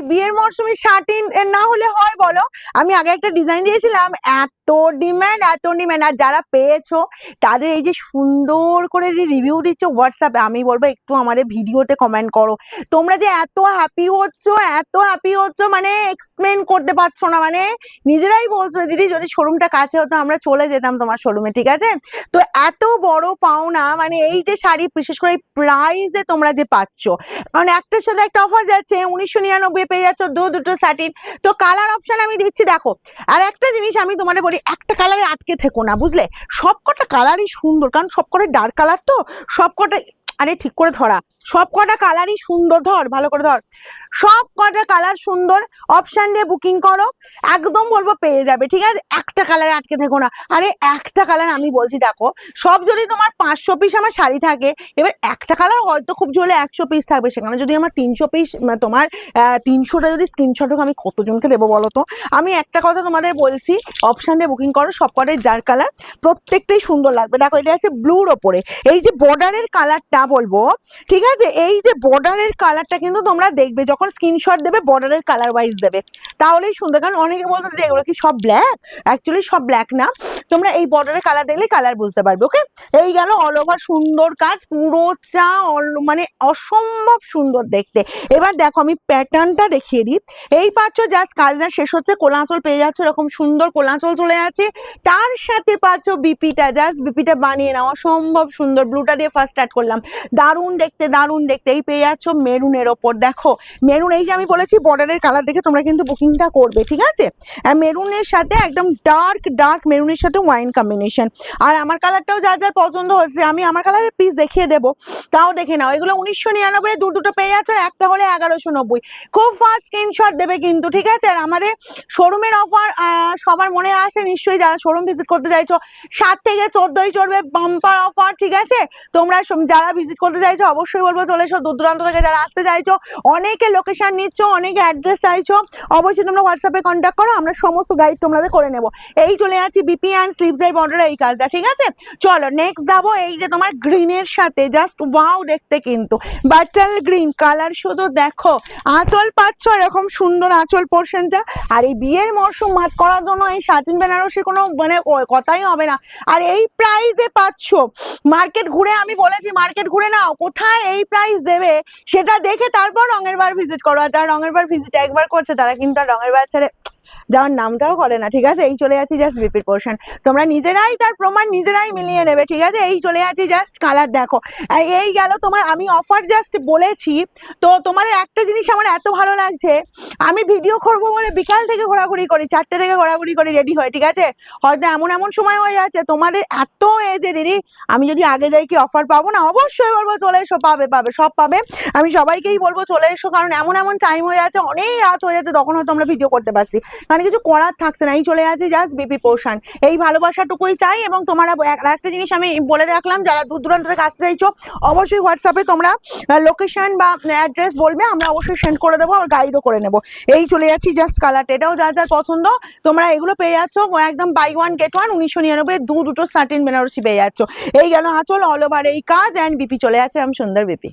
বিয়ের মরশুমে শার্টিং না হলে হয় বলো? আমি আগে একটা ডিজাইন দিয়েছিলাম, এত ডিমান্ড আর যারা পেয়েছো তাদের এই যে সুন্দর করে যে রিভিউ দিচ্ছ হোয়াটসঅ্যাপে, আমি বলবো একটু আমাদের ভিডিওতে কমেন্ট করো। তোমরা যে এত হ্যাপি হচ্ছ মানে এক্সপ্লেন করতে পারছো না, মানে নিজেরাই বলছো দিদি যদি শোরুমটা কাছে হতো আমরা চলে যেতাম তোমার শোরুমে, ঠিক আছে? তো এত বড় পাওনা, মানে এই যে শাড়ি বিশেষ করে প্রাইসে তোমরা যে পাচ্ছ, কারণ একটার সাথে একটা অফার যাচ্ছে 1999 পেয়ে যাচ্ছ দুটো শাড়ি। তো কালার অপশন আমি দিচ্ছি দেখো। আর একটা জিনিস আমি তোমাদের বলি, একটা কালারে আটকে থেকো না, বুঝলে? সবকটা কালারই সুন্দর, কারণ সবকটা ডার্ক কালার তো সবকটা, আরে ঠিক করে ধরা, সবকটা কালারই সুন্দর, ধর ভালো করে ধর, সব কটা কালার সুন্দর। অপশন দিয়ে বুকিং করো, একদম বলবো পেয়ে যাবে, ঠিক আছে? একটা কালারে আটকে থেকো না। আরে একটা কালার আমি বলছি দেখো, সব যদি তোমার 500 পিস আমার শাড়ি থাকে, এবার একটা কালার হয়তো খুব জোরে 100 পিস থাকবে, সেখানে যদি আমার 300 পিস, তোমার 300টা যদি স্ক্রিনশট হোক, আমি কতজনকে দেবো বলো তো? আমি একটা কথা তোমাদের বলছি, অপশন দিয়ে বুকিং করো, সব কটাই যার কালার প্রত্যেকটাই সুন্দর লাগবে। দেখো এটা আছে ব্লুর ওপরে, এই যে বর্ডারের কালারটা বলবো, ঠিক আছে? এই যে বর্ডারের কালারটা কিন্তু তোমরা দেখবে যখন স্ক্রিনশট দেবে, বর্ডারের কালার ওয়াইজ দেবে, তাহলেই সুন্দর। কারণ অনেকে বলতো যে এগুলো কি সব ব্ল্যাক, অ্যাকচুয়ালি সব ব্ল্যাক না, তোমরা এই বর্ডারের কালার দেখলে কালার বুঝতে পারবে। ওকে, এই গেল অল ওভার সুন্দর কাজ, পুরোটা মানে অসম্ভব সুন্দর দেখতে। এবার দেখো আমি প্যাটার্নটা দেখিয়ে দিই। এই পাচ্ছ জাস্ট কাজটা শেষ হচ্ছে, কোলাঁচল পেয়ে যাচ্ছে, এরকম সুন্দর কোলাঁচল চলে আছে, তার সাথে পাচ্ছ বিপিটা, জাস্ট বিপিটা বানিয়ে নাও, অসম্ভব সুন্দর। ব্লুটা দিয়ে ফার্স্ট স্টার্ট করলাম, দারুণ দেখতে দারুণ দেখতে। এই পেয়ে যাচ্ছ মেরুনের ওপর, দেখো মেরুন, এই যে আমি বলেছি বর্ডারের কালার দেখে তোমরা কিন্তু বুকিংটা করবে, ঠিক আছে? মেরুনের সাথে একদম ডার্ক মেরুনের সাথে ওয়াইন কম্বিনেশন। আর আমার কালারটাও যা যার পছন্দ হচ্ছে, আমি আমার কালারের পিস দেখিয়ে দেবো, তাও দেখে নাও। এগুলো 1999 দুটো পেয়ে যাচ্ছে, আর একটা হলে 1190। খুব ফাস্ট স্ক্রিনশট দেবে কিন্তু, ঠিক আছে? আর আমাদের শোরুমের অফার সবার মনে আছে নিশ্চয়ই, যারা শোরুম ভিজিট করতে চাইছো 7 থেকে 14ই চলবে বাম্পার অফার, ঠিক আছে? তোমরা যারা ভিজিট করতে চাইছো অবশ্যই বলবো চলে এসো, দূর দূরান্ত থেকে যারা আসতে চাইছো, অনেকে লোকেশন নিচ্ছ, অনেকে অ্যাড্রেস চাইছো, অবশ্যই তোমরা হোয়াটসঅ্যাপে কন্ট্যাক্ট করো, আমরা সমস্ত গাইড তোমাদের করে নেবো। এই চলে যাচ্ছি বিপি অ্যান্ড স্লিভসের বর্ডারে এই কাজটা, ঠিক আছে? চলো নেক্সট যাবো, এই যে তোমার গ্রিনের সাথে জাস্ট ওয়াও দেখতে কিন্তু, বাটাল গ্রিন কালার, শুধু দেখো আঁচল পাচ্ছ এরকম সুন্দর আঁচল পোর্শনটা। আর এই বিয়ের মরশুম মাত করার জন্য এই সাটিন বেনারসির কোনো মানে কথাই হবে না। আর এই প্রাইসে পাচ্ছ, মার্কেট ঘুরে, আমি বলেছি মার্কেট ঘুরে নাও, কোথায় এই প্রাইস দেবে সেটা দেখে তারপর রঙের বার ভিজিট করো। আর যারা রঙের বার ভিজিট একবার করছে তারা কিন্তু আর রঙের বার ছেড়ে যাওয়ার নামটাও করে না, ঠিক আছে? এই চলে যাচ্ছি জাস্ট বিপির পোর্শন, তোমরা নিজেরাই তার প্রমাণ নিজেরাই মিলিয়ে নেবে, ঠিক আছে? এই চলে যাচ্ছি জাস্ট কালার দেখো। এই গেল তোমার, আমি অফার জাস্ট বলেছি। তো তোমাদের একটা জিনিস আমার এত ভালো লাগছে, আমি ভিডিও করবো বলে বিকাল থেকে ঘোরাঘুরি করি, 4টে থেকে ঘোরাঘুরি করে রেডি হয়, ঠিক আছে? হয়তো এমন সময় হয়ে যাচ্ছে তোমাদের এত যে দিদি আমি যদি আগে যাই কি অফার পাবো না? অবশ্যই বলবো চলে এসো, পাবে সব পাবে। আমি সবাইকেই বলবো চলে এসো, কারণ এমন টাইম হয়ে যাচ্ছে, অনেক রাত হয়ে যাচ্ছে, তখন হয়তো আমরা ভিডিও করতে পারছি, কারণ কিছু করার থাকছে না। এই চলে আছে জাস্ট বিপি পোর্শন, এই ভালোবাসাটুকুই চাই। এবং তোমরা একটা জিনিস আমি বলে রাখলাম, যারা দূর দূরান্ত থেকে আসতে চাইছো অবশ্যই হোয়াটসঅ্যাপে তোমরা লোকেশন বা অ্যাড্রেস বলবে, আমরা অবশ্যই সেন্ড করে দেবো আর গাইডও করে নেবো। এই চলে যাচ্ছি জাস্ট কালার, এটাও যার যার পছন্দ তোমরা এগুলো পেয়ে যাচ্ছ একদম বাই ওয়ান গেট ওয়ান, 1999 দুটো সাটিন বেনারসি পেয়ে যাচ্ছ। এই গেল আঁচল, অল ওভার এই কাজ, অ্যান্ড বিপি চলে আছে, আমি সুন্দর বিপি।